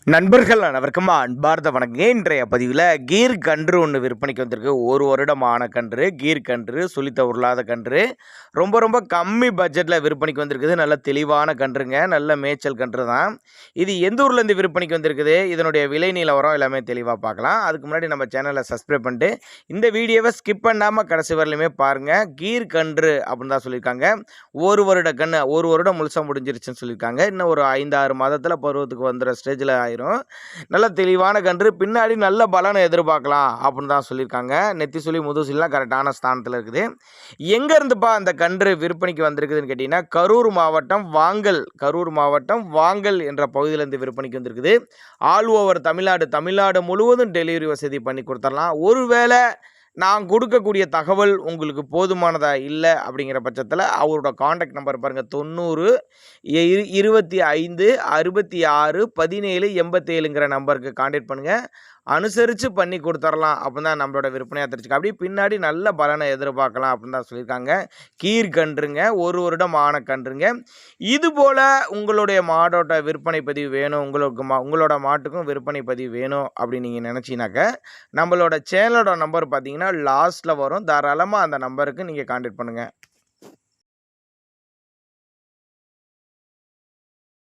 நண்பர்கள் அனைவருக்கும் அன்பார்ந்த வணக்கங்க. இன்றைய பதிவில் கீர் கன்று ஒன்று விற்பனைக்கு வந்திருக்கு. ஒரு வருடமான கன்று, கீர் கன்று, சுழித்த உருளாத கன்று, ரொம்ப ரொம்ப கம்மி பட்ஜெட்டில் விற்பனைக்கு வந்திருக்குது. நல்ல தெளிவான கன்றுங்க, நல்ல மேய்ச்சல் கன்று தான். இது எந்த ஊர்லேருந்து விற்பனைக்கு வந்திருக்குது, இதனுடைய விலை நிலவரம் எல்லாமே தெளிவாக பார்க்கலாம். அதுக்கு முன்னாடி நம்ம சேனலை சப்ஸ்கிரைப் பண்ணிட்டு இந்த வீடியோவை ஸ்கிப் பண்ணாமல் கடைசி வரலையுமே பாருங்கள். கீர் கன்று அப்படின்னு தான் சொல்லியிருக்காங்க. ஒரு வருட கன்று, ஒரு வருடம் முழுசாக முடிஞ்சிருச்சுன்னு சொல்லியிருக்காங்க. இன்னும் ஒரு 5-6 மாதத்தில் பருவத்துக்கு வந்துடுற ஸ்டேஜில் ஆயிரும். நல்ல தெளிவான கன்று, பின்னாடி நல்ல பலனை எதிர்பார்க்கலாம் அப்படின்னு தான் சொல்லியிருக்காங்க. நெத்தி சுழி முதுசுலாம் கரெக்டான ஸ்தானத்தில் இருக்குது. எங்கேருந்துப்பா அந்த கன்று விற்பனைக்கு வந்திருக்குதுன்னு கேட்டிங்கன்னா, கரூர் மாவட்டம் வாங்கல் என்ற பகுதியிலேருந்து விற்பனைக்கு வந்திருக்குது. ஆல் ஓவர் தமிழ்நாடு முழுவதும் டெலிவரி வசதி பண்ணி கொடுத்துடலாம். ஒருவேளை நான் கொடுக்கக்கூடிய தகவல் உங்களுக்கு போதுமானதாக இல்லை அப்படிங்கிற பட்சத்தில் அவரோட காண்டாக்ட் நம்பர் பாருங்கள், 90 25 66 17 87ங்கிற நம்பருக்கு காண்டாக்ட் பண்ணுங்கள். அனுசரித்து பண்ணி கொடுத்துடலாம் அப்படின்னு தான் நம்மளோட விற்பனையாக தெரிஞ்சுக்க. அப்படி பின்னாடி நல்ல பலனை எதிர்பார்க்கலாம் அப்படின்னு தான் சொல்லியிருக்காங்க. கீர் கன்றுங்க, ஒரு வருடம் ஆன கன்றுங்க. இதுபோல் உங்களுடைய மாடோட விற்பனை பதிவு வேணும், உங்களோட மாட்டுக்கும் விற்பனை பதிவு வேணும் அப்படின்னு நீங்கள் நினச்சினாக்க நம்மளோட சேனலோட நம்பர் பார்த்தீங்கன்னா லாஸ்ட்டில் வரும். தாராளமாக அந்த நம்பருக்கு நீங்கள் காண்டாக்ட் பண்ணுங்கள்.